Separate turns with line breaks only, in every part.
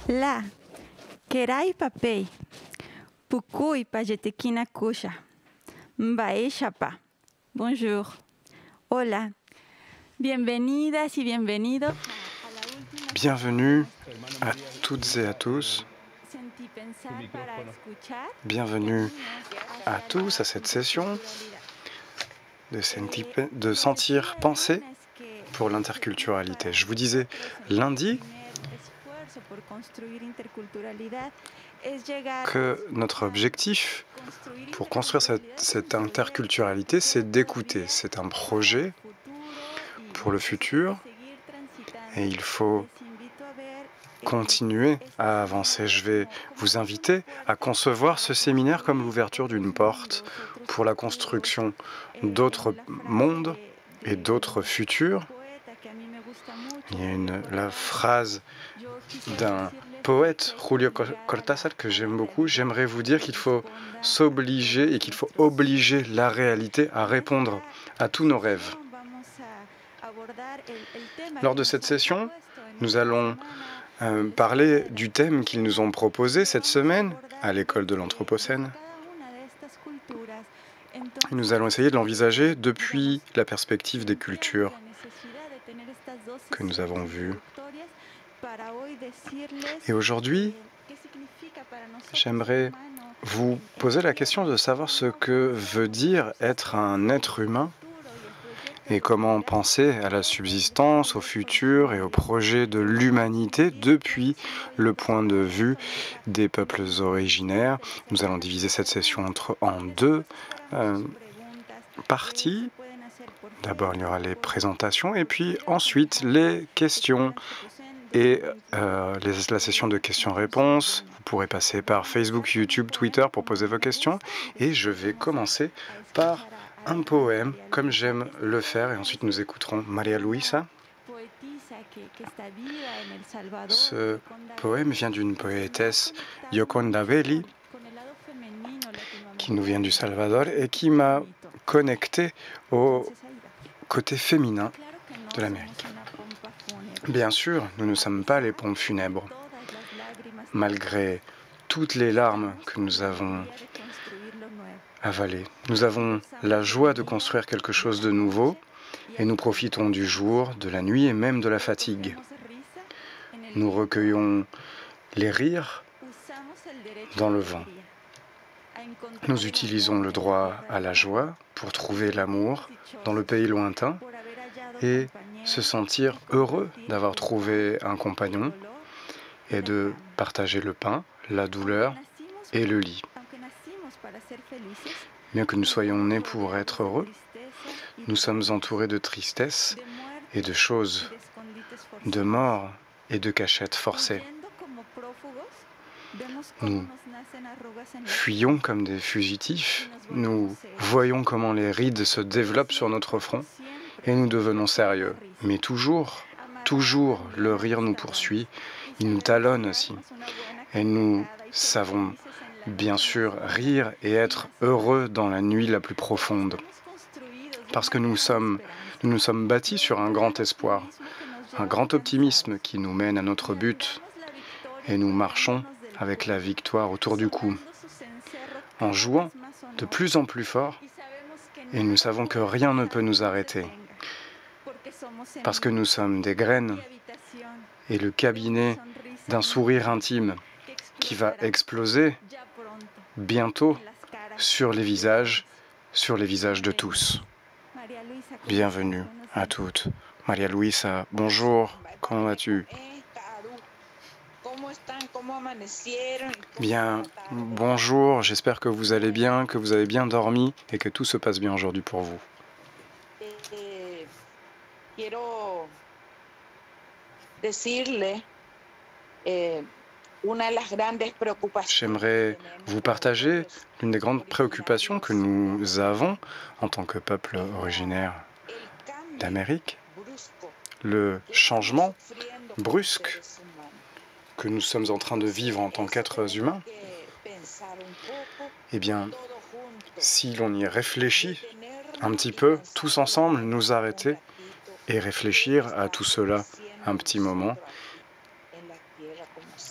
La, kerai papei, pukui pajetekina kusha, mbae chapa. Bonjour. Hola. Bienvenidas y bienvenidos.
Bienvenue à toutes et à tous. Bienvenue à tous à cette session de sentir penser pour l'interculturalité. Je vous disais lundi que notre objectif pour construire cette interculturalité, c'est d'écouter. C'est un projet pour le futur et il faut continuer à avancer. Je vais vous inviter à concevoir ce séminaire comme l'ouverture d'une porte pour la construction d'autres mondes et d'autres futurs. Il y a la phrase d'un poète, Julio Cortázar, que j'aime beaucoup. J'aimerais vous dire qu'il faut s'obliger et qu'il faut obliger la réalité à répondre à tous nos rêves. Lors de cette session, nous allons parler du thème qu'ils nous ont proposé cette semaine à l'école de l'Anthropocène. Nous allons essayer de l'envisager depuis la perspective des cultures que nous avons vues. Et aujourd'hui, j'aimerais vous poser la question de savoir ce que veut dire être un être humain et comment penser à la subsistance, au futur et au projet de l'humanité depuis le point de vue des peuples originaires. Nous allons diviser cette session en deux parties. D'abord, il y aura les présentations et puis ensuite les questions et la session de questions-réponses. Vous pourrez passer par Facebook, YouTube, Twitter pour poser vos questions. Et je vais commencer par un poème, comme j'aime le faire, et ensuite nous écouterons Maria Luisa. Ce poème vient d'une poétesse, Gioconda Belli, qui nous vient du Salvador et qui m'a connecté au côté féminin de l'Amérique. Bien sûr, nous ne sommes pas les pompes funèbres. Malgré toutes les larmes que nous avons avalées, nous avons la joie de construire quelque chose de nouveau et nous profitons du jour, de la nuit et même de la fatigue. Nous recueillons les rires dans le vent. Nous utilisons le droit à la joie pour trouver l'amour dans le pays lointain et se sentir heureux d'avoir trouvé un compagnon et de partager le pain, la douleur et le lit. Bien que nous soyons nés pour être heureux, nous sommes entourés de tristesse et de choses, de mort et de cachettes forcées. Nous fuyons comme des fugitifs, nous voyons comment les rides se développent sur notre front et nous devenons sérieux. Mais toujours, le rire nous poursuit, il nous talonne aussi. Et nous savons bien sûr rire et être heureux dans la nuit la plus profonde. Parce que nous nous sommes bâtis sur un grand espoir, un grand optimisme qui nous mène à notre but. Et nous marchons avec la victoire autour du cou, en jouant de plus en plus fort, et nous savons que rien ne peut nous arrêter, parce que nous sommes des graines et le cabinet d'un sourire intime qui va exploser bientôt sur les visages de tous. Bienvenue à toutes. Maria Luisa, bonjour, comment vas-tu ? Bien, bonjour, j'espère que vous allez bien, que vous avez bien dormi et que tout se passe bien aujourd'hui pour vous. J'aimerais vous partager l'une des grandes préoccupations que nous avons en tant que peuple originaire d'Amérique, le changement brusque que nous sommes en train de vivre en tant qu'êtres humains. Eh bien, si l'on y réfléchit un petit peu, tous ensemble, nous arrêter et réfléchir à tout cela un petit moment,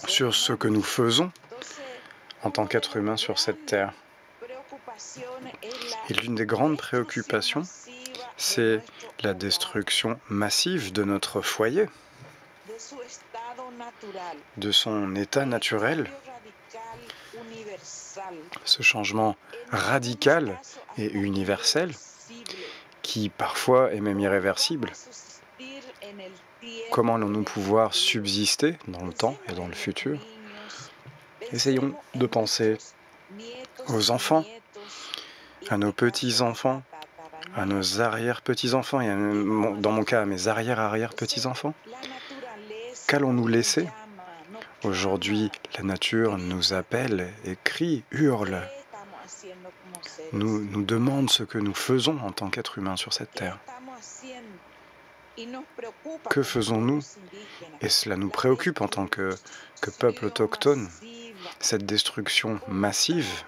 sur ce que nous faisons en tant qu'être humain sur cette terre. Et l'une des grandes préoccupations, c'est la destruction massive de notre foyer, de son état naturel, ce changement radical et universel qui parfois est même irréversible. Comment allons-nous pouvoir subsister dans le temps et dans le futur? Essayons de penser aux enfants, à nos petits-enfants, à nos arrière-petits-enfants et dans mon cas à mes arrière-arrière-petits-enfants. Qu'allons-nous laisser? Aujourd'hui, la nature nous appelle et crie, hurle, nous demande ce que nous faisons en tant qu'êtres humains sur cette terre. Que faisons-nous? Et cela nous préoccupe en tant que peuple autochtone, cette destruction massive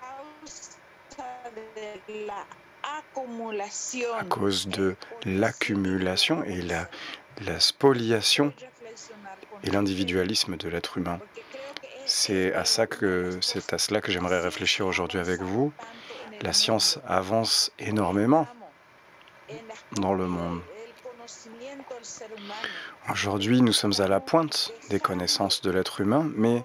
à cause de l'accumulation et la spoliation et l'individualisme de l'être humain. C'est à cela que j'aimerais réfléchir aujourd'hui avec vous. La science avance énormément dans le monde. Aujourd'hui, nous sommes à la pointe des connaissances de l'être humain, mais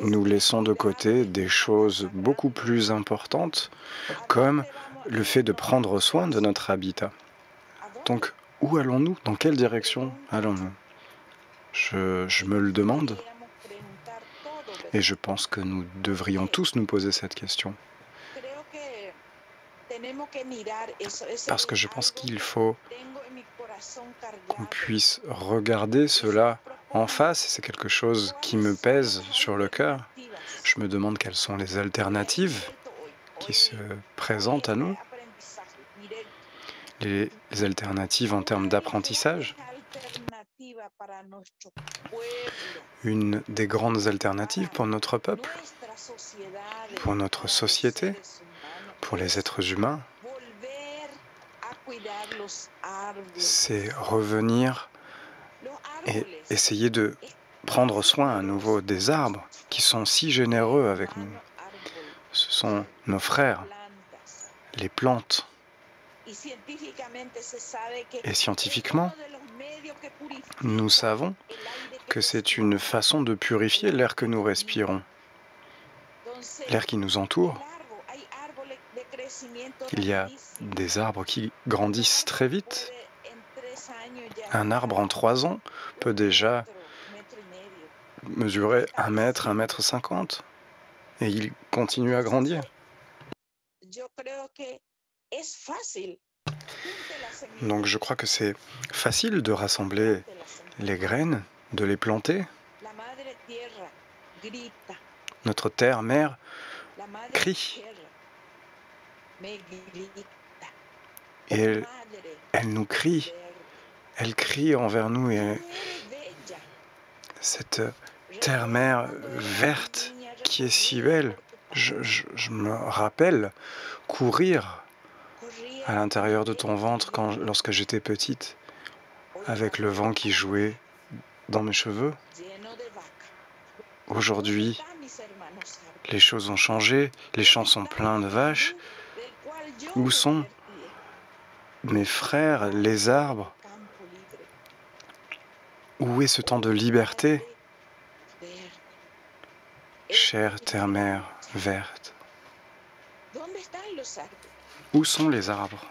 nous laissons de côté des choses beaucoup plus importantes, comme le fait de prendre soin de notre habitat. Donc, où allons-nous? Dans quelle direction allons-nous? Je me le demande, et je pense que nous devrions tous nous poser cette question. Parce que je pense qu'il faut qu'on puisse regarder cela en face. C'est quelque chose qui me pèse sur le cœur. Je me demande quelles sont les alternatives qui se présentent à nous. Les alternatives en termes d'apprentissage. Une des grandes alternatives pour notre peuple, pour notre société, pour les êtres humains, c'est revenir et essayer de prendre soin à nouveau des arbres qui sont si généreux avec nous. Ce sont nos frères, les plantes. Et scientifiquement, nous savons que c'est une façon de purifier l'air que nous respirons, l'air qui nous entoure. Il y a des arbres qui grandissent très vite. Un arbre en 3 ans peut déjà mesurer 1 mètre, 1,50 m, et il continue à grandir. Donc je crois que c'est facile de rassembler les graines, de les planter. Notre terre-mère crie. Et elle nous crie. Elle crie envers nous. Et cette terre-mère verte qui est si belle, je me rappelle courir à l'intérieur de ton ventre lorsque j'étais petite, avec le vent qui jouait dans mes cheveux. Aujourd'hui, les choses ont changé, les champs sont pleins de vaches. Où sont mes frères, les arbres? Où est ce temps de liberté? Chère terre-mère verte, où sont les arbres?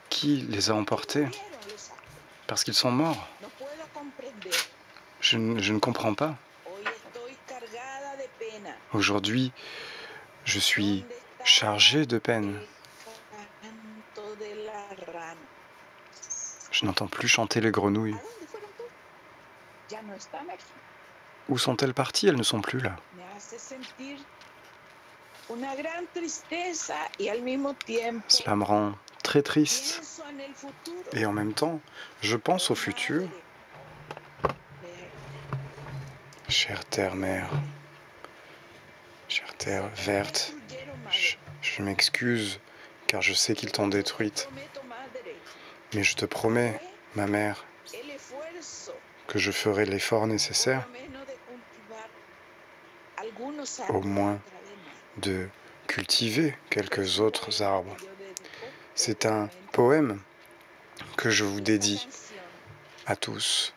Qui les a emportés? Parce qu'ils sont morts. Je ne comprends pas. Aujourd'hui, je suis chargé de peine. Je n'entends plus chanter les grenouilles. Où sont-elles parties? Elles ne sont plus là. Cela me rend très triste. Et en même temps, je pense au futur. Chère terre-mère, chère terre verte, je m'excuse car je sais qu'ils t'ont détruite. Mais je te promets, ma mère, que je ferai l'effort nécessaire, au moins de cultiver quelques autres arbres. C'est un poème que je vous dédie à tous.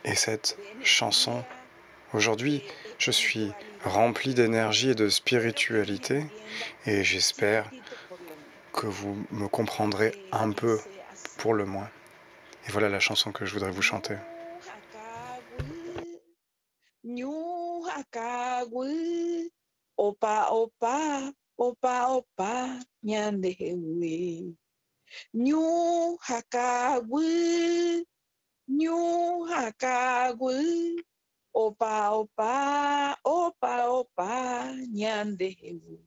Et cette chanson, aujourd'hui, je suis rempli d'énergie et de spiritualité et j'espère que vous me comprendrez un peu pour le moins. Et voilà la chanson que je voudrais vous chanter.
Opa opa opa opa nyandehewe nyu hakagwe opa opa opa opa nyandehewe.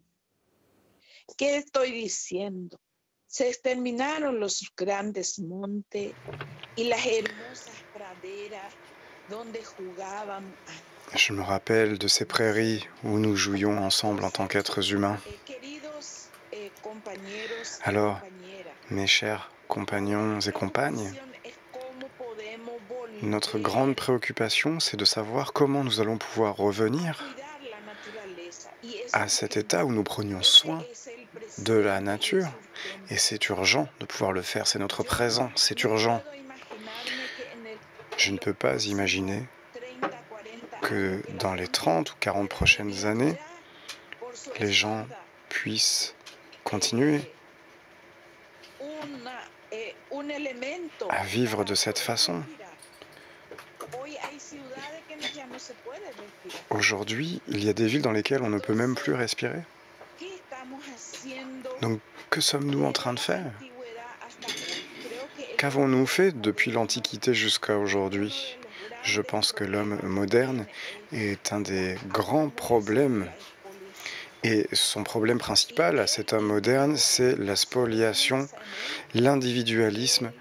¿Qué estoy diciendo? Se exterminaron los grandes montes y las hermosas praderas donde jugaban.
Je me rappelle de ces prairies où nous jouions ensemble en tant qu'êtres humains. Alors, mes chers compagnons et compagnes, notre grande préoccupation, c'est de savoir comment nous allons pouvoir revenir à cet état où nous prenions soin de la nature. Et c'est urgent de pouvoir le faire, c'est notre présent, c'est urgent. Je ne peux pas imaginer que dans les 30 ou 40 prochaines années, les gens puissent continuer à vivre de cette façon. Aujourd'hui, il y a des villes dans lesquelles on ne peut même plus respirer. Donc, que sommes-nous en train de faire? Qu'avons-nous fait depuis l'Antiquité jusqu'à aujourd'hui? Je pense que l'homme moderne est un des grands problèmes. Et son problème principal à cet homme moderne, c'est la spoliation, l'individualisme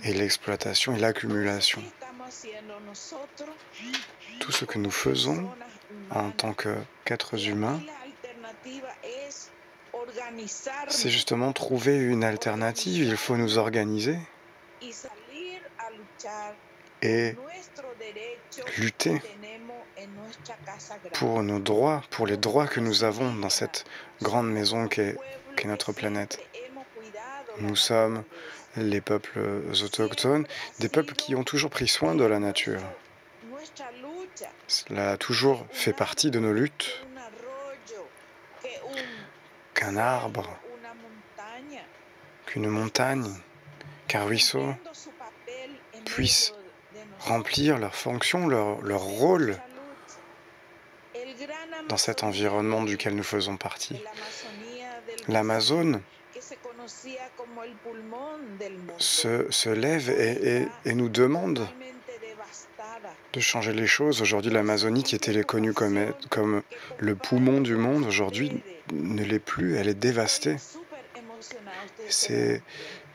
et l'exploitation et l'accumulation. Tout ce que nous faisons en tant qu'êtres humains, c'est justement trouver une alternative. Il faut nous organiser et lutter pour nos droits, pour les droits que nous avons dans cette grande maison qu'est notre planète. Nous sommes les peuples autochtones, des peuples qui ont toujours pris soin de la nature. Cela a toujours fait partie de nos luttes. Qu'un arbre, qu'une montagne, qu'un ruisseau puissent remplir leur fonction, leur rôle dans cet environnement duquel nous faisons partie. L'Amazone se lève et nous demande de changer les choses. Aujourd'hui, l'Amazonie, qui était connue comme le poumon du monde, aujourd'hui ne l'est plus, elle est dévastée. C'est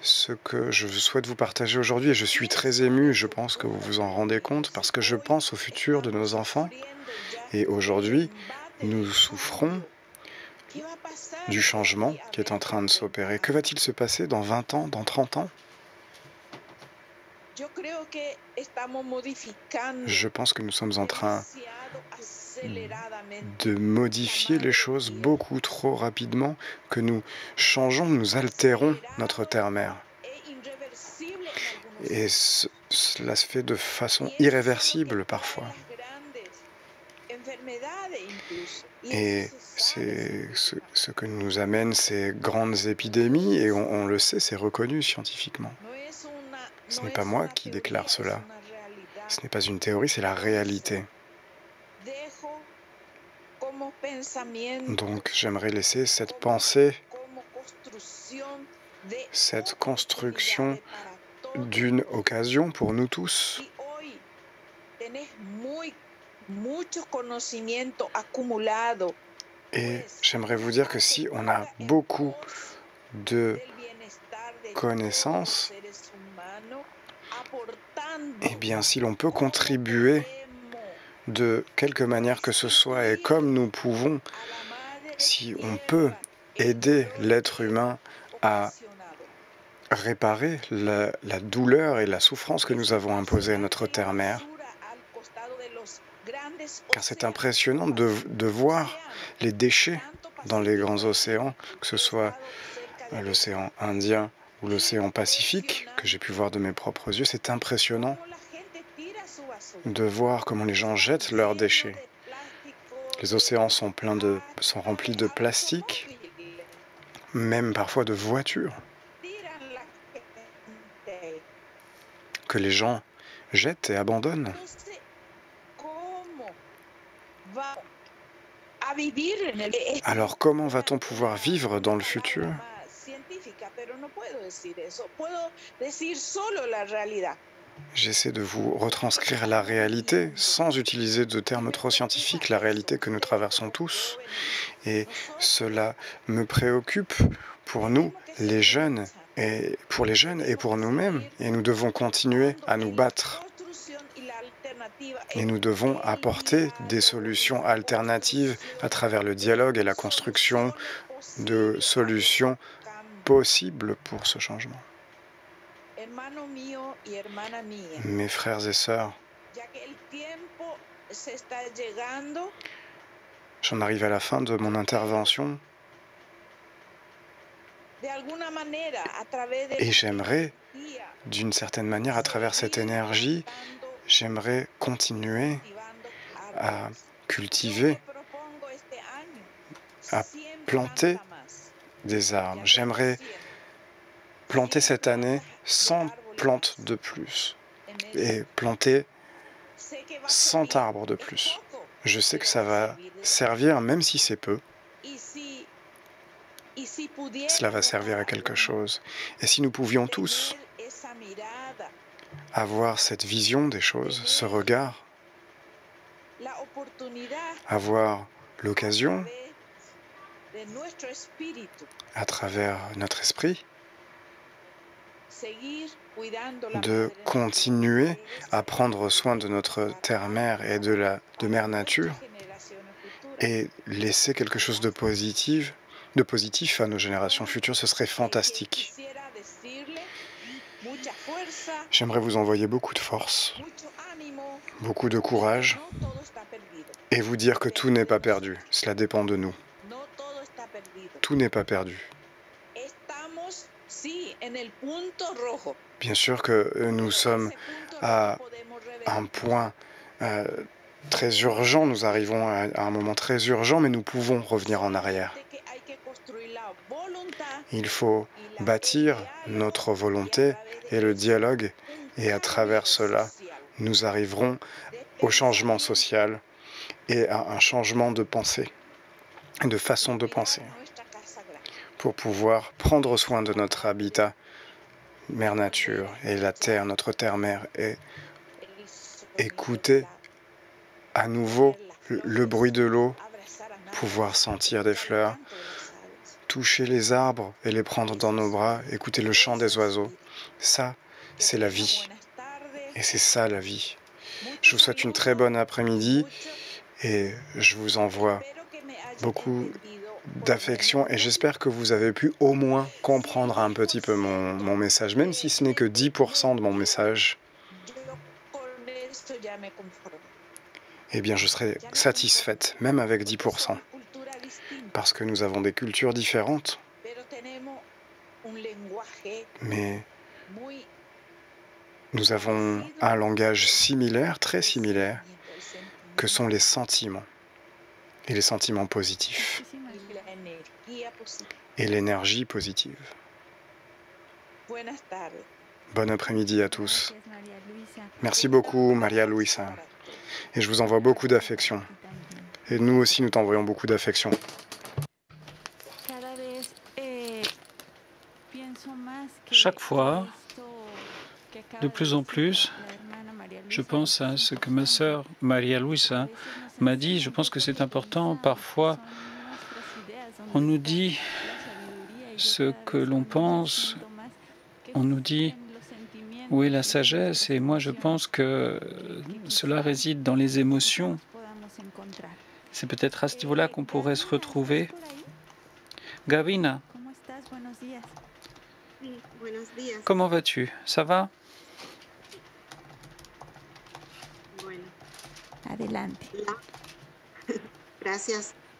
ce que je souhaite vous partager aujourd'hui et je suis très ému, je pense que vous vous en rendez compte, parce que je pense au futur de nos enfants et aujourd'hui, nous souffrons du changement qui est en train de s'opérer. Que va-t-il se passer dans 20 ans, dans 30 ans? Je pense que nous sommes en train de modifier les choses beaucoup trop rapidement, que nous changeons, nous altérons notre terre-mère. Et cela se fait de façon irréversible parfois. Et c'est ce que nous amène ces grandes épidémies, et on le sait, c'est reconnu scientifiquement. Ce n'est pas moi qui déclare cela. Ce n'est pas une théorie, c'est la réalité. Donc j'aimerais laisser cette pensée, cette construction d'une occasion pour nous tous. Et j'aimerais vous dire que si on a beaucoup de connaissances, eh bien si l'on peut contribuer de quelque manière que ce soit et comme nous pouvons, si on peut aider l'être humain à réparer la douleur et la souffrance que nous avons imposées à notre terre-mère. Car c'est impressionnant de voir les déchets dans les grands océans, que ce soit l'océan Indien ou l'océan Pacifique, que j'ai pu voir de mes propres yeux. C'est impressionnant de voir comment les gens jettent leurs déchets. Les océans sont remplis de plastique, même parfois de voitures, que les gens jettent et abandonnent. Alors comment va-t-on pouvoir vivre dans le futur? J'essaie de vous retranscrire la réalité sans utiliser de termes trop scientifiques, la réalité que nous traversons tous. Et cela me préoccupe pour nous, les jeunes, et pour nous-mêmes. Et nous devons continuer à nous battre. Et nous devons apporter des solutions alternatives à travers le dialogue et la construction de solutions possibles pour ce changement. Mes frères et sœurs, j'en arrive à la fin de mon intervention et j'aimerais, d'une certaine manière, à travers cette énergie, j'aimerais continuer à cultiver, à planter des arbres. J'aimerais planter cette année 100 plantes de plus et planter 100 arbres de plus. Je sais que ça va servir, même si c'est peu. Cela va servir à quelque chose. Et si nous pouvions tous avoir cette vision des choses, ce regard, avoir l'occasion, à travers notre esprit, de continuer à prendre soin de notre terre-mère et de mère nature et laisser quelque chose de positif à nos générations futures, ce serait fantastique. J'aimerais vous envoyer beaucoup de force, beaucoup de courage et vous dire que tout n'est pas perdu. Cela dépend de nous. Tout n'est pas perdu. Bien sûr que nous sommes à un point très urgent, nous arrivons à un moment très urgent, mais nous pouvons revenir en arrière. Il faut bâtir notre volonté et le dialogue, et à travers cela, nous arriverons au changement social et à un changement de pensée, de façon de penser, pour pouvoir prendre soin de notre habitat, Mère Nature et la Terre, notre Terre-Mère, et écouter à nouveau le bruit de l'eau, pouvoir sentir des fleurs, toucher les arbres et les prendre dans nos bras, écouter le chant des oiseaux. Ça, c'est la vie. Et c'est ça la vie. Je vous souhaite une très bonne après-midi et je vous envoie beaucoup d'affection et j'espère que vous avez pu au moins comprendre un petit peu mon message, même si ce n'est que 10% de mon message. Eh bien, je serai satisfaite, même avec 10%, parce que nous avons des cultures différentes, mais nous avons un langage similaire, très similaire, que sont les sentiments, et les sentiments positifs, et l'énergie positive. Bon après-midi à tous. Merci beaucoup, Maria Luisa. Et je vous envoie beaucoup d'affection. Et nous aussi, nous t'envoyons beaucoup d'affection.
Chaque fois, de plus en plus, je pense à ce que ma sœur Maria Luisa m'a dit. Je pense que c'est important. Parfois, on nous dit ce que l'on pense. On nous dit où est la sagesse. Et moi, je pense que cela réside dans les émotions. C'est peut-être à ce niveau-là qu'on pourrait se retrouver. Gavina. Comment vas-tu? Ça va?
Adelante.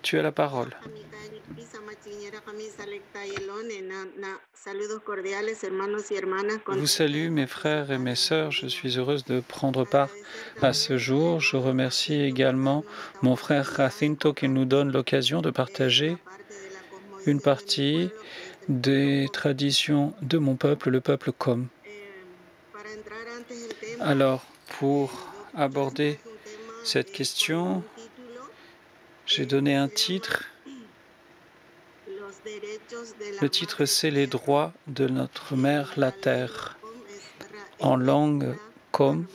Tu as la parole. Je vous salue, mes frères et mes sœurs. Je suis heureuse de prendre part à ce jour. Je remercie également mon frère Jacinto qui nous donne l'occasion de partager une partie des traditions de mon peuple, le peuple Kom. Alors, pour aborder cette question, j'ai donné un titre. Le titre, c'est Les droits de notre mère, la terre, en langue Kom.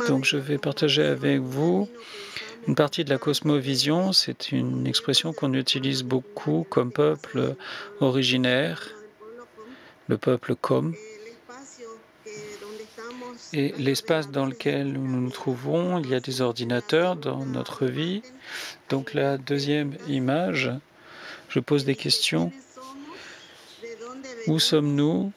Donc, je vais partager avec vous une partie de la cosmovision. C'est une expression qu'on utilise beaucoup comme peuple originaire, le peuple Kom. Et l'espace dans lequel nous nous trouvons, il y a des ordinateurs dans notre vie. Donc la deuxième image, je pose des questions. Où sommes-nous?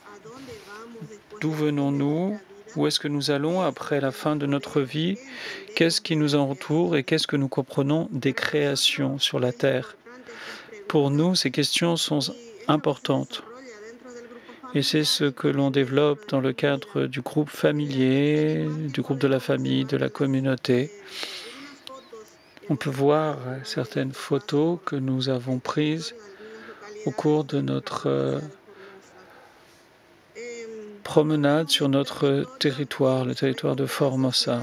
D'où venons-nous? Où est-ce que nous allons après la fin de notre vie? Qu'est-ce qui nous entoure et qu'est-ce que nous comprenons des créations sur la Terre? Pour nous, ces questions sont importantes. Et c'est ce que l'on développe dans le cadre du groupe familier, du groupe de la famille, de la communauté. On peut voir certaines photos que nous avons prises au cours de notre promenade sur notre territoire, le territoire de Formosa.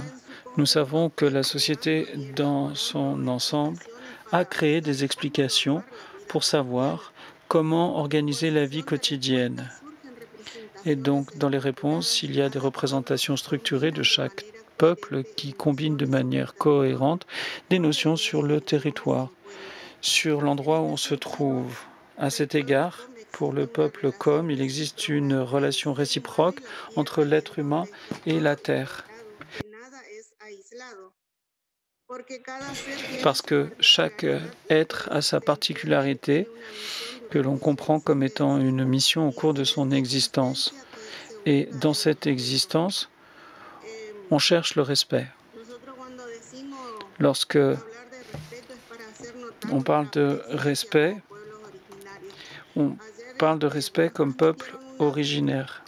Nous savons que la société dans son ensemble a créé des explications pour savoir comment organiser la vie quotidienne. Et donc, dans les réponses, il y a des représentations structurées de chaque peuple qui combinent de manière cohérente des notions sur le territoire, sur l'endroit où on se trouve. À cet égard, pour le peuple Kom, il existe une relation réciproque entre l'être humain et la terre. Parce que chaque être a sa particularité que l'on comprend comme étant une mission au cours de son existence. Et dans cette existence, on cherche le respect. Lorsque on parle de respect, on parle de respect comme peuple originaire.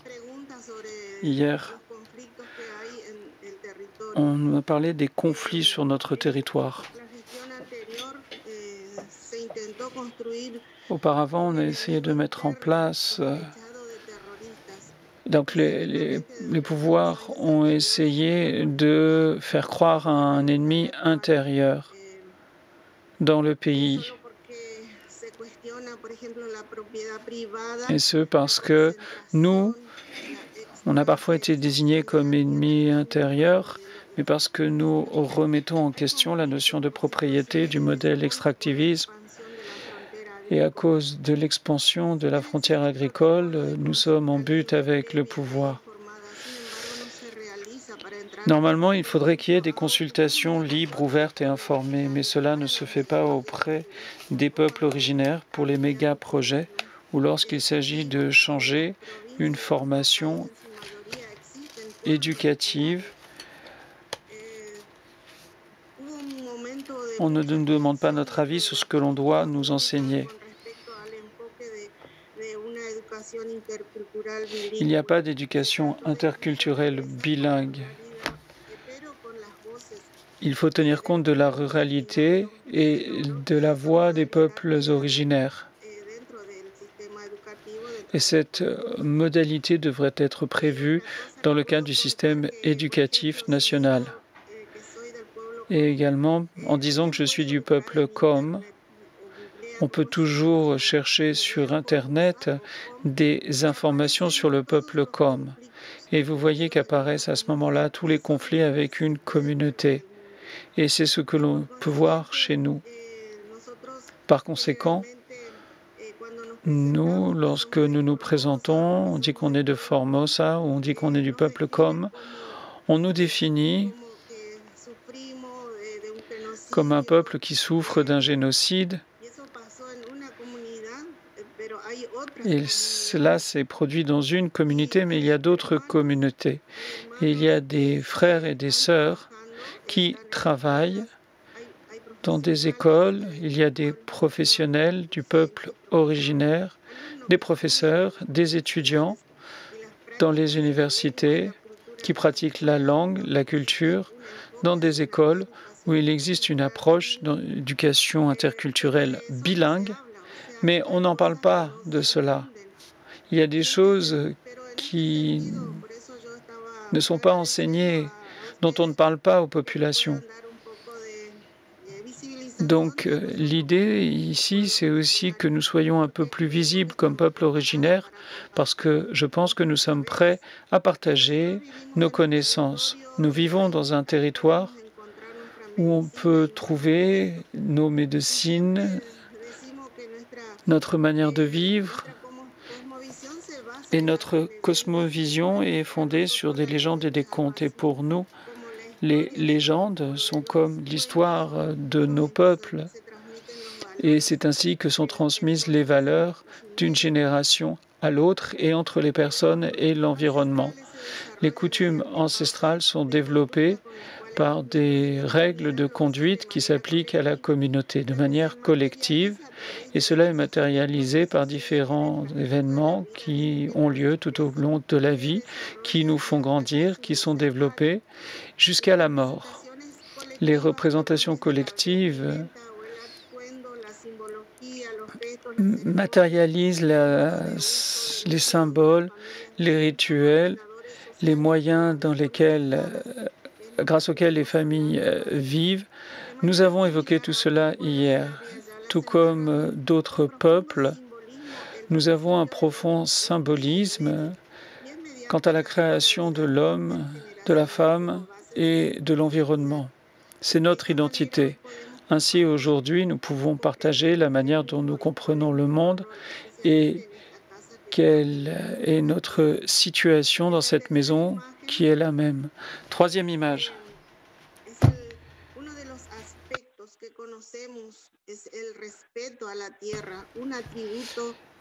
Hier, on m'a parlé des conflits sur notre territoire. Auparavant, on a essayé de mettre en place... Donc les pouvoirs ont essayé de faire croire à un ennemi intérieur dans le pays. Et ce parce que nous, on a parfois été désignés comme ennemis intérieurs, mais parce que nous remettons en question la notion de propriété du modèle extractivisme. Et à cause de l'expansion de la frontière agricole, nous sommes en but avec le pouvoir. Normalement, il faudrait qu'il y ait des consultations libres, ouvertes et informées, mais cela ne se fait pas auprès des peuples originaires pour les méga-projets ou lorsqu'il s'agit de changer une formation éducative. On ne nous demande pas notre avis sur ce que l'on doit nous enseigner. Il n'y a pas d'éducation interculturelle bilingue. Il faut tenir compte de la ruralité et de la voix des peuples originaires. Et cette modalité devrait être prévue dans le cadre du système éducatif national. Et également, en disant que je suis du peuple Kom, on peut toujours chercher sur Internet des informations sur le peuple Kom. Et vous voyez qu'apparaissent à ce moment-là tous les conflits avec une communauté. Et c'est ce que l'on peut voir chez nous. Par conséquent, nous, lorsque nous nous présentons, on dit qu'on est de Formosa, ou on dit qu'on est du peuple Kom, on nous définit comme un peuple qui souffre d'un génocide. Et cela s'est produit dans une communauté, mais il y a d'autres communautés. Et il y a des frères et des sœurs qui travaillent dans des écoles. Il y a des professionnels du peuple originaire, des professeurs, des étudiants dans les universités qui pratiquent la langue, la culture, dans des écoles où il existe une approche d'éducation interculturelle bilingue, mais on n'en parle pas de cela. Il y a des choses qui ne sont pas enseignées, dont on ne parle pas aux populations. Donc l'idée ici, c'est aussi que nous soyons un peu plus visibles comme peuple originaire, parce que je pense que nous sommes prêts à partager nos connaissances. Nous vivons dans un territoire où on peut trouver nos médecines, notre manière de vivre, et notre cosmovision est fondée sur des légendes et des contes. Et pour nous, les légendes sont comme l'histoire de nos peuples. Et c'est ainsi que sont transmises les valeurs d'une génération à l'autre et entre les personnes et l'environnement. Les coutumes ancestrales sont développées par des règles de conduite qui s'appliquent à la communauté de manière collective, et cela est matérialisé par différents événements qui ont lieu tout au long de la vie, qui nous font grandir, qui sont développés jusqu'à la mort. Les représentations collectives matérialisent les symboles, les rituels, les moyens grâce auxquels les familles vivent. Nous avons évoqué tout cela hier. Tout comme d'autres peuples, nous avons un profond symbolisme quant à la création de l'homme, de la femme et de l'environnement. C'est notre identité. Ainsi, aujourd'hui, nous pouvons partager la manière dont nous comprenons le monde et quelle est notre situation dans cette maison qui est la même. Troisième image.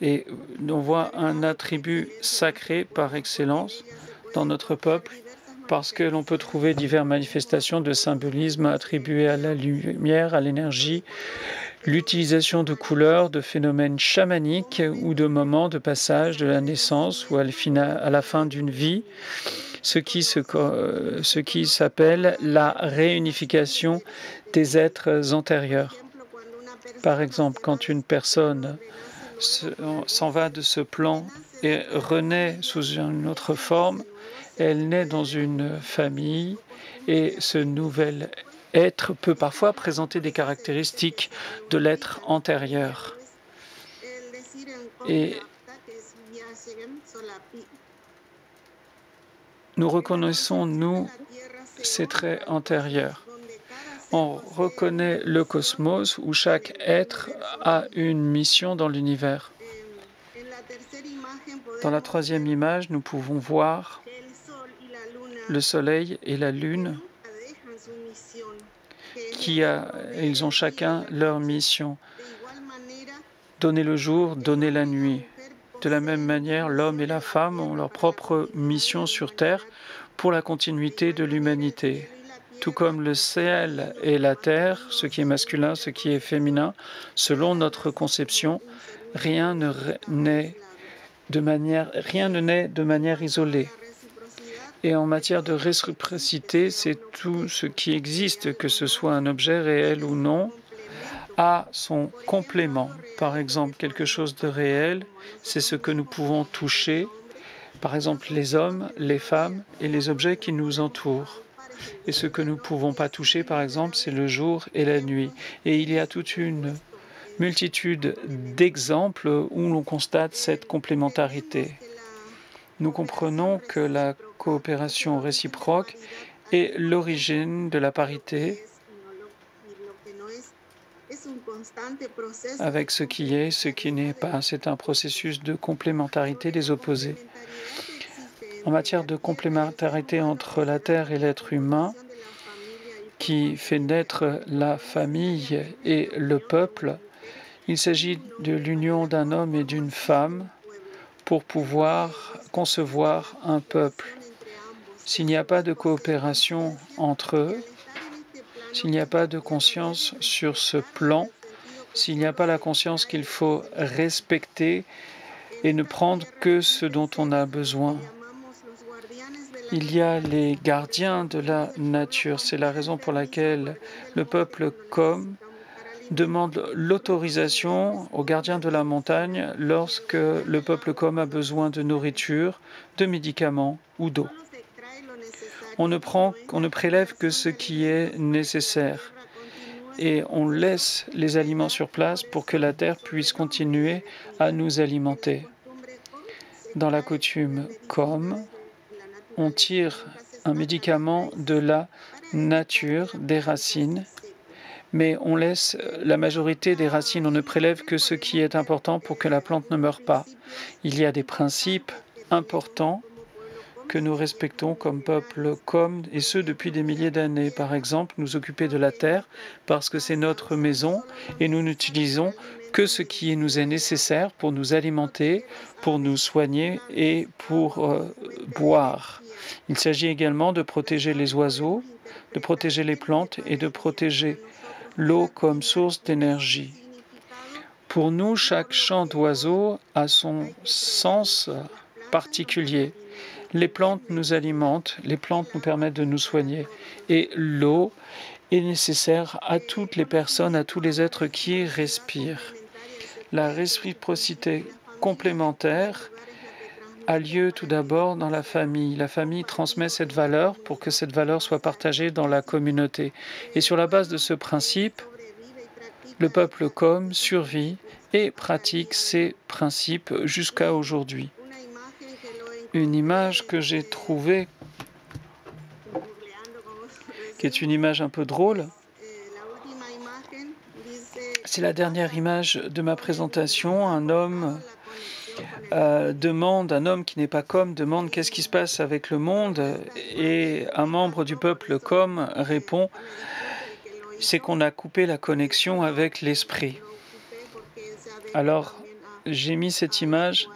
Et on voit un attribut sacré par excellence dans notre peuple, parce que l'on peut trouver diverses manifestations de symbolisme attribuées à la lumière, à l'énergie, l'utilisation de couleurs, de phénomènes chamaniques ou de moments de passage de la naissance ou à la fin d'une vie, ce qui s'appelle la réunification des êtres antérieurs. Par exemple, quand une personne s'en va de ce plan et renaît sous une autre forme, elle naît dans une famille et ce nouvel être peut parfois présenter des caractéristiques de l'être antérieur. Et nous reconnaissons, nous, ces traits antérieurs. On reconnaît le cosmos où chaque être a une mission dans l'univers. Dans la troisième image, nous pouvons voir le soleil et la lune ils ont chacun leur mission. Donner le jour, donner la nuit. De la même manière, l'homme et la femme ont leur propre mission sur Terre pour la continuité de l'humanité. Tout comme le ciel et la terre, ce qui est masculin, ce qui est féminin, selon notre conception, rien ne naît de manière isolée. Et en matière de réciprocité, c'est tout ce qui existe, que ce soit un objet réel ou non, a son complément. Par exemple, quelque chose de réel, c'est ce que nous pouvons toucher, par exemple les hommes, les femmes et les objets qui nous entourent. Et ce que nous ne pouvons pas toucher, par exemple, c'est le jour et la nuit. Et il y a toute une multitude d'exemples où l'on constate cette complémentarité. Nous comprenons que la coopération réciproque est l'origine de la parité avec ce qui est, ce qui n'est pas. C'est un processus de complémentarité des opposés. En matière de complémentarité entre la Terre et l'être humain, qui fait naître la famille et le peuple. Il s'agit de l'union d'un homme et d'une femme pour pouvoir concevoir un peuple. S'il n'y a pas de coopération entre eux, s'il n'y a pas de conscience sur ce plan, s'il n'y a pas la conscience qu'il faut respecter et ne prendre que ce dont on a besoin, il y a les gardiens de la nature. C'est la raison pour laquelle le peuple Kom demande l'autorisation aux gardiens de la montagne lorsque le peuple Kom a besoin de nourriture, de médicaments ou d'eau. On ne prélève que ce qui est nécessaire et on laisse les aliments sur place pour que la terre puisse continuer à nous alimenter. Dans la coutume Kom, on tire un médicament de la nature, des racines, mais on laisse la majorité des racines, on ne prélève que ce qui est important pour que la plante ne meure pas. Il y a des principes importants que nous respectons comme peuple Kom, et ce depuis des milliers d'années. Par exemple, nous occuper de la terre parce que c'est notre maison et nous n'utilisons que ce qui nous est nécessaire pour nous alimenter, pour nous soigner et pour boire. Il s'agit également de protéger les oiseaux, de protéger les plantes et de protéger l'eau comme source d'énergie. Pour nous, chaque chant d'oiseau a son sens particulier. Les plantes nous alimentent, les plantes nous permettent de nous soigner. Et l'eau est nécessaire à toutes les personnes, à tous les êtres qui respirent. La réciprocité complémentaire a lieu tout d'abord dans la famille. La famille transmet cette valeur pour que cette valeur soit partagée dans la communauté. Et sur la base de ce principe, le peuple Kom survit et pratique ces principes jusqu'à aujourd'hui. Une image que j'ai trouvée, qui est une image un peu drôle, c'est la dernière image de ma présentation. Un homme un homme qui n'est pas Kom demande qu'est-ce qui se passe avec le monde, et un membre du peuple Kom répond, c'est qu'on a coupé la connexion avec l'esprit. Alors, j'ai mis cette image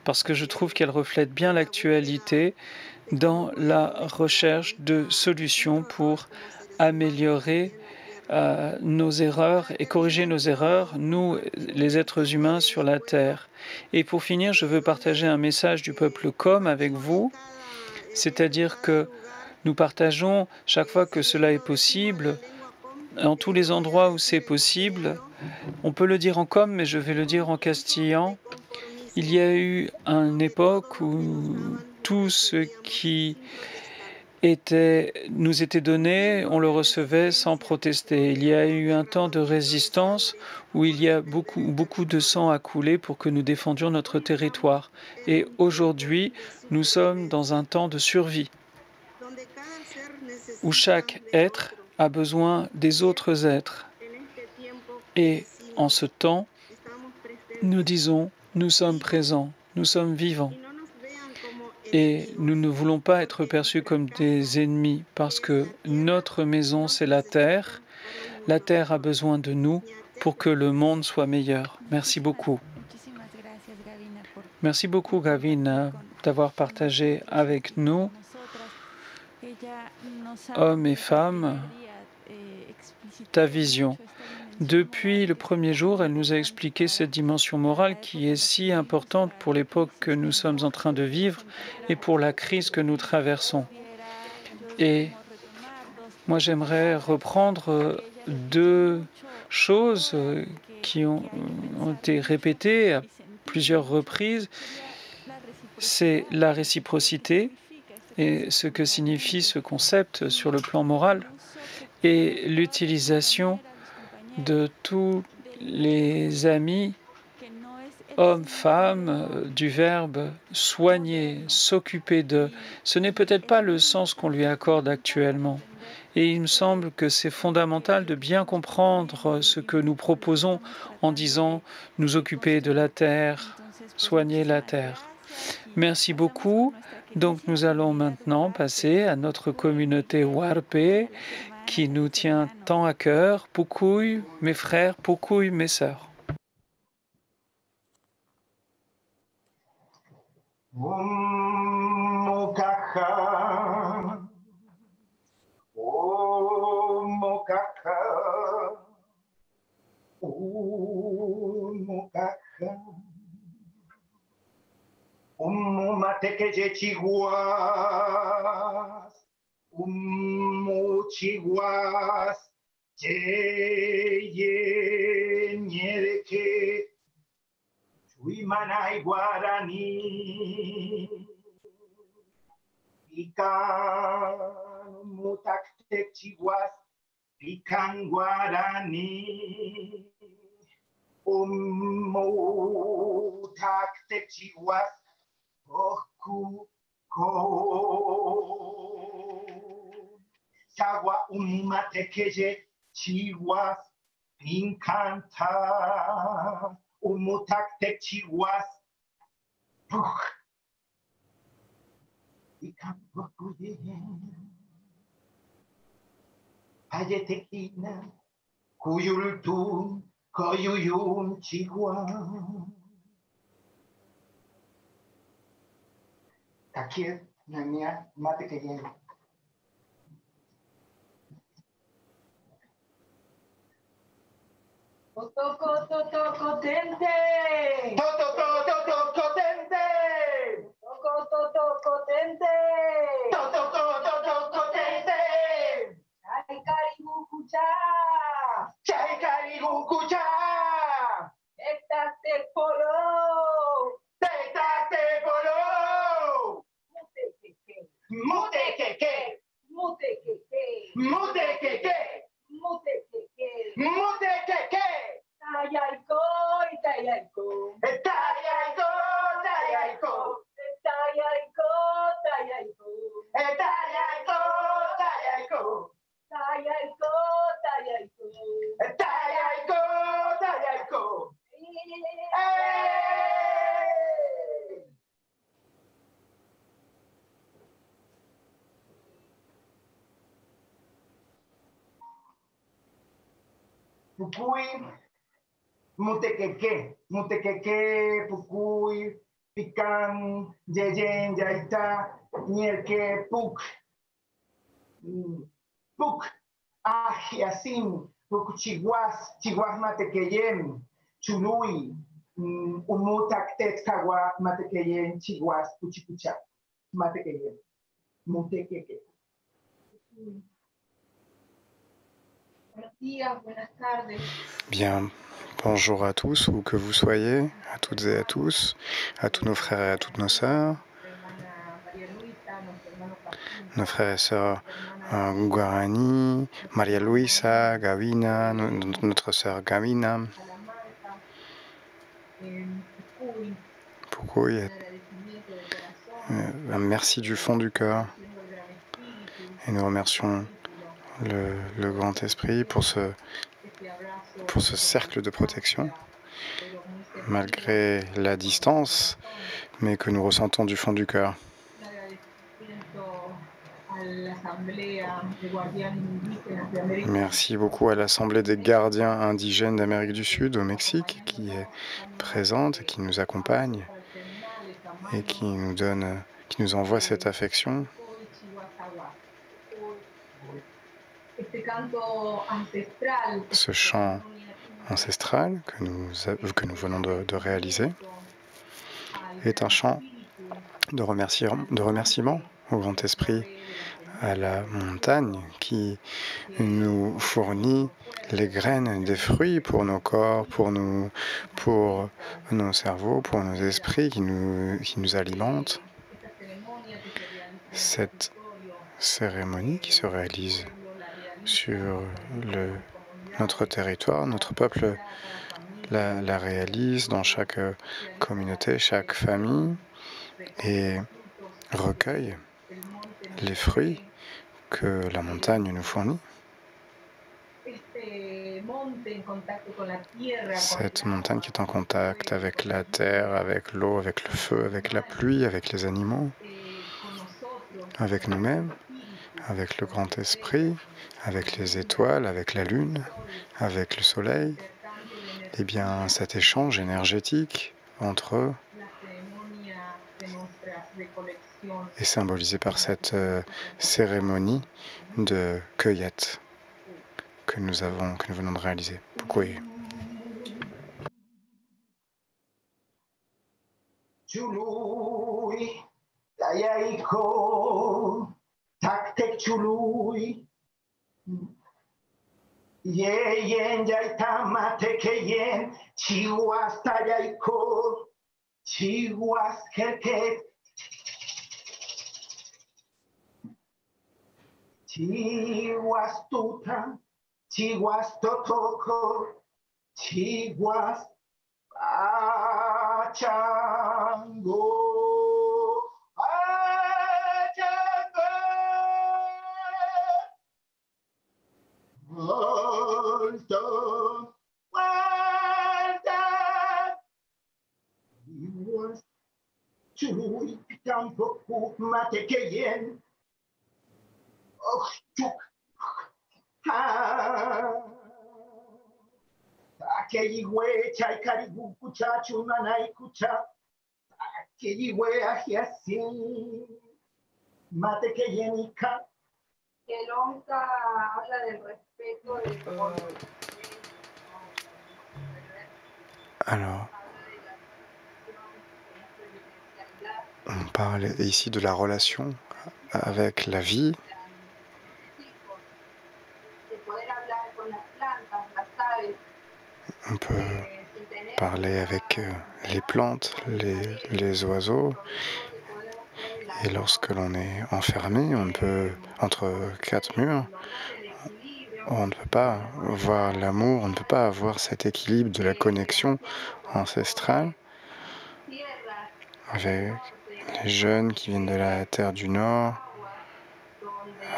parce que je trouve qu'elle reflète bien l'actualité dans la recherche de solutions pour améliorer nos erreurs et corriger nos erreurs, nous, les êtres humains sur la Terre. Et pour finir, je veux partager un message du peuple Kom avec vous, c'est-à-dire que nous partageons chaque fois que cela est possible, dans tous les endroits où c'est possible. On peut le dire en Kom, mais je vais le dire en castillan. Il y a eu une époque où tout ce qui nous était donné, on le recevait sans protester. Il y a eu un temps de résistance où il y a beaucoup de sang à couler pour que nous défendions notre territoire. Et aujourd'hui, nous sommes dans un temps de survie où chaque être a besoin des autres êtres. Et en ce temps, nous disons, nous sommes présents, nous sommes vivants. Et nous ne voulons pas être perçus comme des ennemis parce que notre maison, c'est la Terre. La Terre a besoin de nous pour que le monde soit meilleur. Merci beaucoup. Merci beaucoup, Gavina, d'avoir partagé avec nous, hommes et femmes, ta vision. Depuis le premier jour, elle nous a expliqué cette dimension morale qui est si importante pour l'époque que nous sommes en train de vivre et pour la crise que nous traversons. Et moi, j'aimerais reprendre deux choses qui ont été répétées à plusieurs reprises. C'est la réciprocité et ce que signifie ce concept sur le plan moral et l'utilisation de tous les amis, hommes, femmes, du verbe soigner, s'occuper de. Ce n'est peut-être pas le sens qu'on lui accorde actuellement. Et il me semble que c'est fondamental de bien comprendre ce que nous proposons en disant nous occuper de la terre, soigner la terre. Merci beaucoup. Donc nous allons maintenant passer à notre communauté Warpe qui nous tient tant à cœur. Pukuy, mes frères, Pukuy, mes sœurs.
Matekeje chiguas, chiguas, ye nyereke, chuimanai guarani, pican mutakte chiguas, pican guarani, mutakte chiguas, Oku ko Sawa matekeje chihuas pincanta umutakte chihuas Ayetekina kuyultun koyuyun chihuas Takir nanya mate kayen.
Totoko tente.
Totoko tente.
Totoko tente.
Totoko tente.
Chai karibu kucha. Ektate polo.
Mutekeke.
Tayaiko.
Pukuy, mutekeke, pukuy, pican, yeyen, yaita, nierke, puk, ajiasim, puk chiguas matekeyen, chului, umutaktet kawa matekeyen, chiguas, puchipucha, matekeyen, mutekeke.
Bien, bonjour à tous, où que vous soyez, à toutes et à tous nos frères et à toutes nos sœurs, nos frères et sœurs Guarani, Maria Luisa, Gavina, notre sœur Gavina, Pukuy, merci du fond du cœur et nous remercions le Grand Esprit pour ce cercle de protection, malgré la distance, mais que nous ressentons du fond du cœur. Merci beaucoup à l'Assemblée des gardiens indigènes d'Amérique du Sud, au Mexique, qui est présente et qui nous accompagne et qui nous envoie cette affection. Ce chant ancestral que nous venons de réaliser est un chant de remerciement au Grand Esprit, à la montagne qui nous fournit les graines des fruits pour nos corps, pour nos cerveaux, pour nos esprits, qui nous alimentent. Cette cérémonie qui se réalise sur notre territoire, notre peuple la réalise dans chaque communauté, chaque famille, et recueille les fruits que la montagne nous fournit. Cette montagne qui est en contact avec la terre, avec l'eau, avec le feu, avec la pluie, avec les animaux, avec nous-mêmes, avec le grand esprit, avec les étoiles, avec la lune, avec le soleil, eh bien cet échange énergétique entre eux est symbolisé par cette cérémonie de cueillette que nous venons de réaliser. Pukui.
Chului, Tayaiko, Taktek Chului, Yeyen Yaitama Tekeyen, Chihuas Tayaiko, Chihuas Kerket, Chihuas Tuta, Chihuas Totoko, Chihuas Achango, Achango, Volta, Volta, Chihuas Chui, Campo, Matekeyen, Ochuk, Ha. Akeiwe chaikaribu kucha chunanai kucha. Akeiwe ajiasin. Mate que yenica.
Que nunca habla del respeto del otro.
Alors, on parle ici de la relation avec la vie. On peut parler avec les plantes, les oiseaux. Et lorsque l'on est enfermé, entre quatre murs, on ne peut pas voir l'amour, on ne peut pas avoir cet équilibre de la connexion ancestrale avec les jeunes qui viennent de la terre du Nord,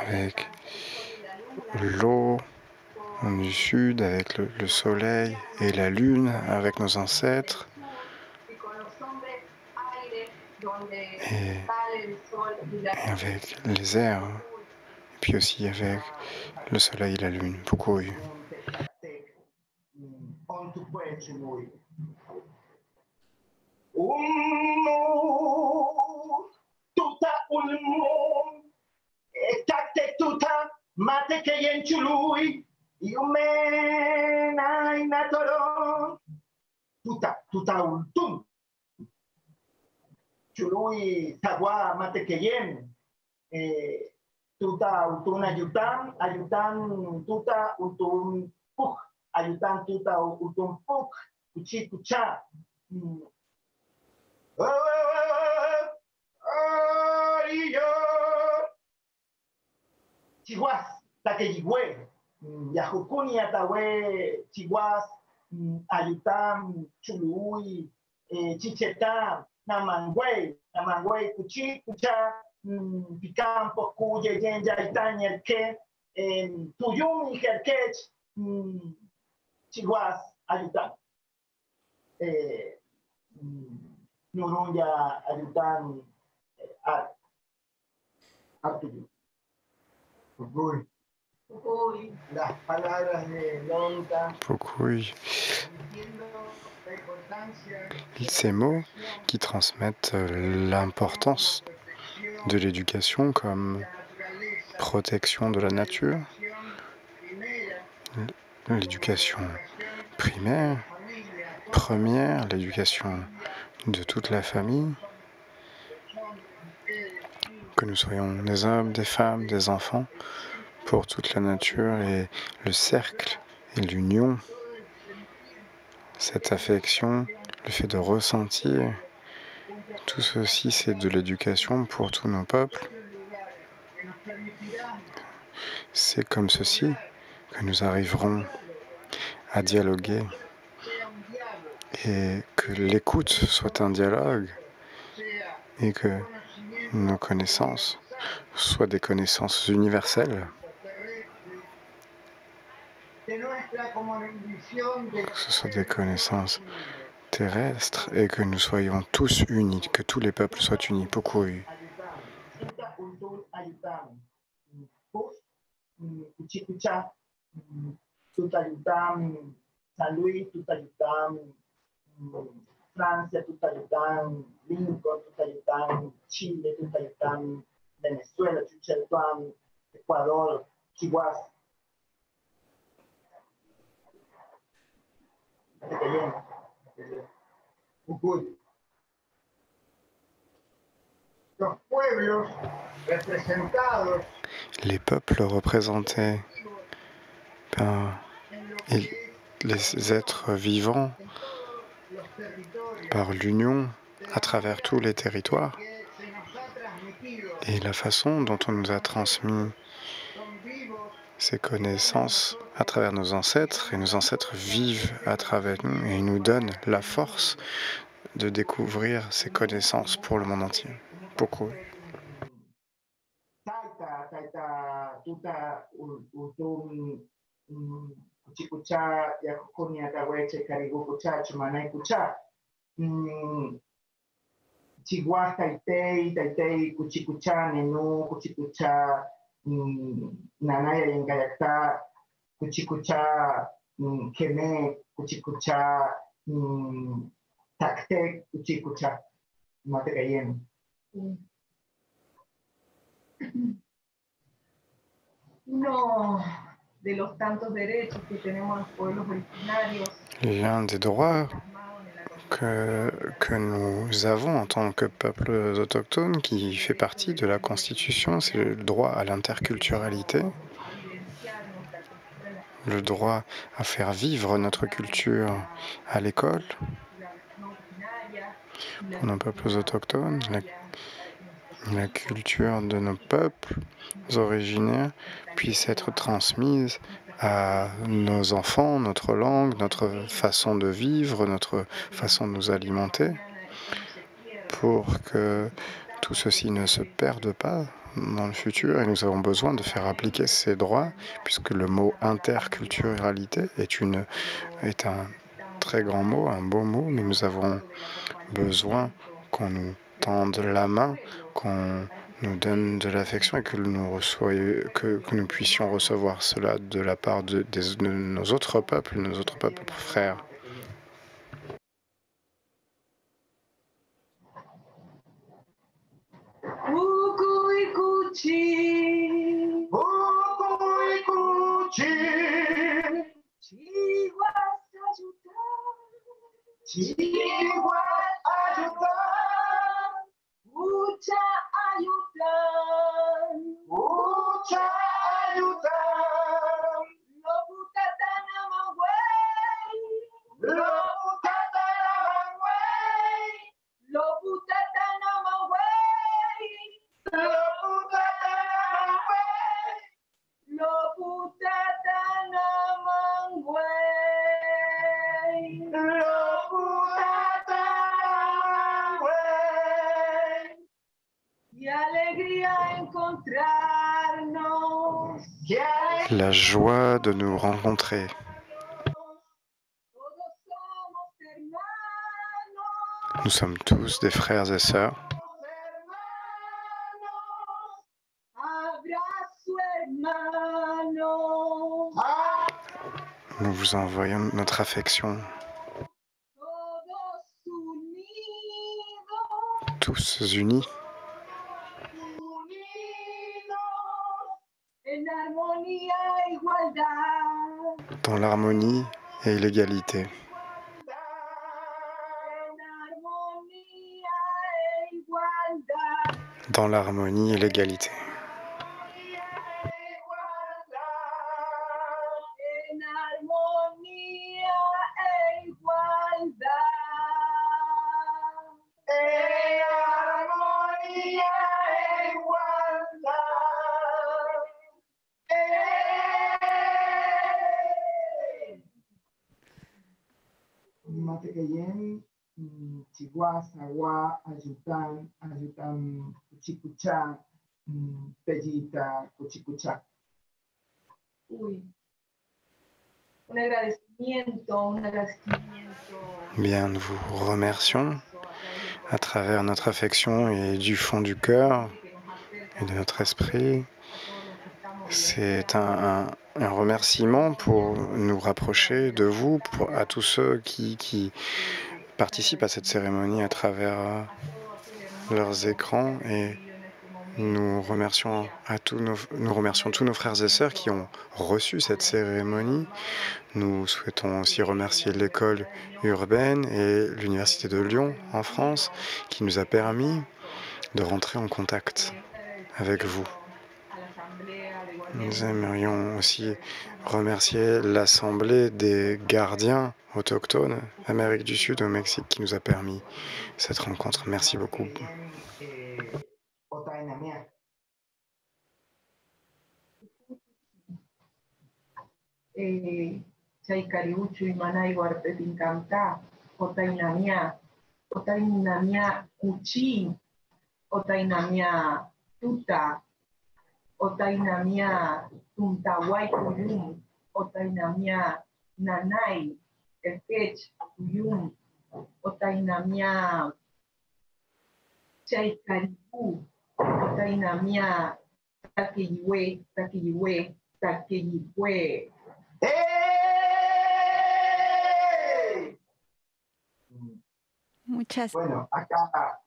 avec l'eau du Sud, avec le soleil et la lune, avec nos ancêtres. Et avec les airs, et puis aussi avec le soleil et la lune. Pukui.
Tuta ulmu, takte tuta, mate que yen chului, yumena inatoro. Tuta ultum. Chului tagua mate que yen. Tuta ultun ayutan tuta ultun puk, ayutan tuta ultun puk, kuchi kucha. Chihuas, taqueyigüe, yajukuni atawe, chihuas, ayutam, chului, chicheta, namangüey, kuchi, kucha, picam, pocu, yeyen, yaitan, yerke, tuyum, yerkech, chihuas, ayutam. Nurunya ayutan Arturo. Las palabras de Lonta.
Pukui. Ces mots qui transmettent l'importance de l'éducation comme protection de la nature, l'éducation primaire, première, l'éducation de toute la famille, que nous soyons des hommes, des femmes, des enfants, pour toute la nature et le cercle et l'union, cette affection, le fait de ressentir, tout ceci c'est de l'éducation pour tous nos peuples. C'est comme ceci que nous arriverons à dialoguer et que l'écoute soit un dialogue et que nos connaissances soient des connaissances universelles. Que ce soit des connaissances terrestres et que nous soyons tous unis, que tous les peuples soient unis. Pukui.
Cuchicuchá, Tutayután, San Luis, Tutayután, Francia, Tutayután, Lincoln, Tutayután, Chile, Tutayután, Venezuela, Chucheltuán, Ecuador, Chihuahua. Jujuy. Los pueblos representados.
Les peuples représentés par les êtres vivants, par l'union à travers tous les territoires, et la façon dont on nous a transmis ces connaissances à travers nos ancêtres, et nos ancêtres vivent à travers nous, et ils nous donnent la force de découvrir ces connaissances pour le monde entier. Pourquoi?
Chihuahua, Taitei, Cuchicuchá, Nenú, Cuchicuchá, Nanaya, Yengayactá, Cuchicuchá, Quemé, Cuchicuchá, Tactec, Cuchicuchá, Matecayén. Uno de los tantos derechos que tenemos los pueblos originarios.
L'un des droits que nous avons en tant que peuples autochtones, qui fait partie de la Constitution, c'est le droit à l'interculturalité, le droit à faire vivre notre culture à l'école, pour nos peuples autochtones, la culture de nos peuples originaires puisse être transmise à nos enfants, notre langue, notre façon de vivre, notre façon de nous alimenter, pour que tout ceci ne se perde pas dans le futur. Et nous avons besoin de faire appliquer ces droits, puisque le mot interculturalité est un très grand mot, un beau mot, mais nous avons besoin qu'on nous tende la main, qu'on nous donne de l'affection et que nous puissions recevoir cela de la part de nos autres peuples frères.
Mucha ayudan, mucha ayudan. Lo putatana mangüey, lo putatana mangüey, lo putatana mangüey, lo putatana mangüey, lo putatana mangüey, lo putatana mangüey. Y alegría encontrarnos.
La joie de nous rencontrer. Nous sommes tous des frères et sœurs. Nous vous envoyons notre affection. Tous unis. Dans l'harmonie et l'égalité. Dans l'harmonie et l'égalité.
Chihuahua, Sagua, Ayután, Cuchicuchá, Pellita, Cuchicuchá. Uy, un agradecimiento.
Bien, nous vous remercions à travers notre affection et du fond du cœur et de notre esprit. C'est un remerciement pour nous rapprocher de vous, à tous ceux qui participent à cette cérémonie à travers leurs écrans, et nous remercions tous nos frères et sœurs qui ont reçu cette cérémonie. Nous souhaitons aussi remercier l'école urbaine et l'Université de Lyon en France qui nous a permis de rentrer en contact avec vous. Nous aimerions aussi remercier l'Assemblée des gardiens autochtones d'Amérique du Sud au Mexique qui nous a permis cette rencontre. Merci beaucoup.
Chaikariuchu imanai warpetin kanta, otainamia kuchi, otainamia tuta, otainamia tuntawai kuyum, otainamia nanai, ekech kuyum, otainamia chaikariu, otainamia takiyiwe, takiyiwe. Bueno, acá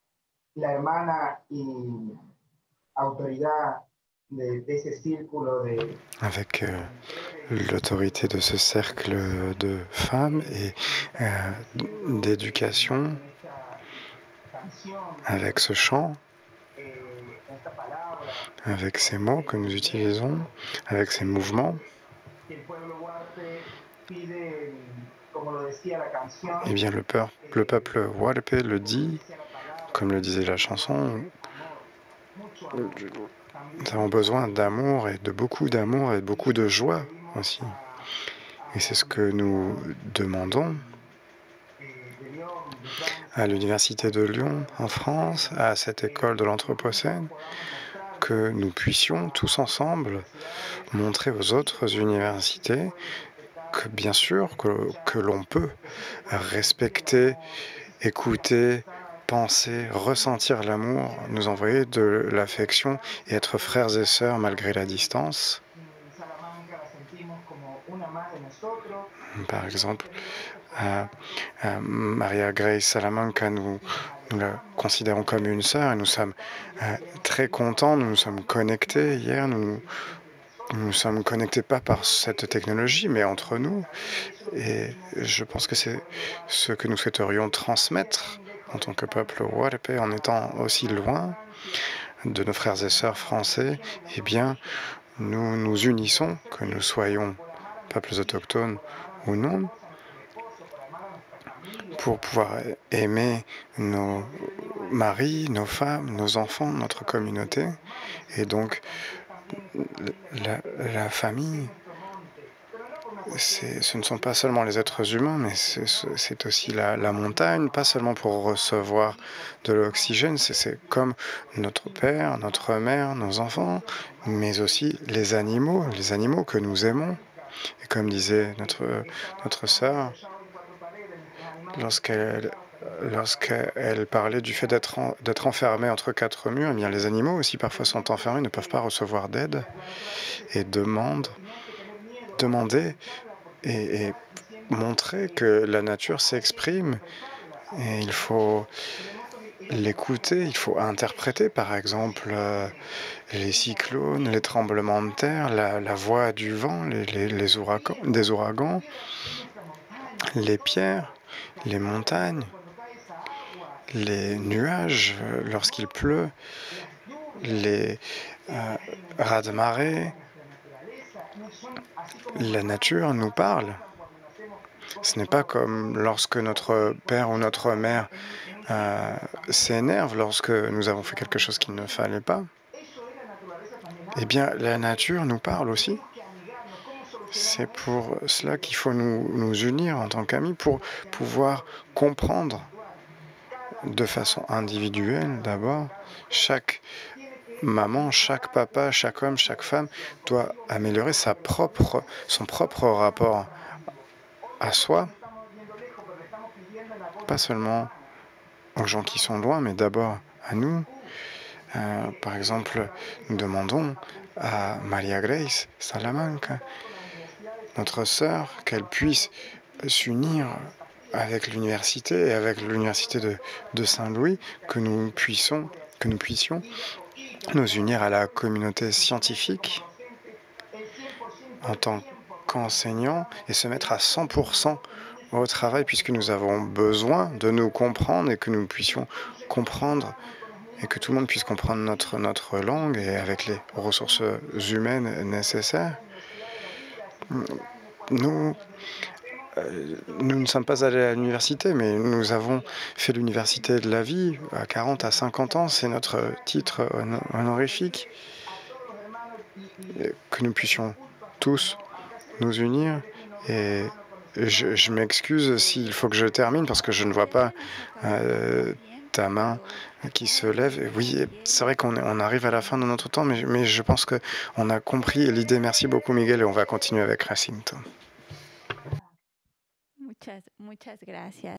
la hermana y autoridad de ese círculo de...
Avec l'autorité de ce cercle de femmes et d'éducation, avec ce chant, avec ces mots que nous utilisons, avec ces mouvements, eh bien le peuple Huarpe le dit, comme le disait la chanson, nous avons besoin d'amour et de beaucoup de joie aussi. Et c'est ce que nous demandons à l'Université de Lyon en France, à cette école de l'Anthropocène, que nous puissions tous ensemble montrer aux autres universités que bien sûr que l'on peut respecter, écouter, penser, ressentir l'amour, nous envoyer de l'affection et être frères et sœurs malgré la distance. Par exemple, Maria Grace Salamanca, nous la considérons comme une sœur et nous sommes très contents, nous nous sommes connectés hier, nous nous sommes connectés pas par cette technologie, mais entre nous. Et je pense que c'est ce que nous souhaiterions transmettre en tant que peuple Huarpe, en étant aussi loin de nos frères et sœurs français. Eh bien, nous nous unissons, que nous soyons peuples autochtones ou non, pour pouvoir aimer nos maris, nos femmes, nos enfants, notre communauté. Et donc, la famille, ce ne sont pas seulement les êtres humains, mais c'est aussi la montagne, pas seulement pour recevoir de l'oxygène, c'est comme notre père, notre mère, nos enfants, mais aussi les animaux que nous aimons. Et comme disait notre sœur, lorsqu'elle parlait du fait d'être enfermée entre quatre murs, eh bien les animaux aussi parfois sont enfermés, ne peuvent pas recevoir d'aide et demander et montrer que la nature s'exprime. Et il faut l'écouter, il faut interpréter par exemple les cyclones, les tremblements de terre, la voix du vent, des ouragans, les pierres, les montagnes, les nuages lorsqu'il pleut, les raz-de-marée. La nature nous parle. Ce n'est pas comme lorsque notre père ou notre mère s'énerve lorsque nous avons fait quelque chose qu'il ne fallait pas. Eh bien, la nature nous parle aussi. C'est pour cela qu'il faut nous unir en tant qu'amis pour pouvoir comprendre de façon individuelle d'abord. Chaque maman, chaque papa, chaque homme, chaque femme doit améliorer son propre rapport à soi, pas seulement aux gens qui sont loin, mais d'abord à nous, Par exemple, nous demandons à Maria Grace Salamanca, notre sœur, qu'elle puisse s'unir avec l'université et avec l'université de Saint-Louis, que nous puissions nous unir à la communauté scientifique en tant qu'enseignants et se mettre à 100% au travail, puisque nous avons besoin de nous comprendre et que nous puissions comprendre et que tout le monde puisse comprendre notre langue et avec les ressources humaines nécessaires. Nous ne sommes pas allés à l'université, mais nous avons fait l'université de la vie à 40 à 50 ans. C'est notre titre honorifique. Que nous puissions tous nous unir. Et je m'excuse s'il faut que je termine parce que je ne vois pas ta main qui se lève. Et oui, c'est vrai qu'on arrive à la fin de notre temps, mais je pense qu'on a compris l'idée. Merci beaucoup, Miguel, et on va continuer avec Jacinto.
Muchas gracias.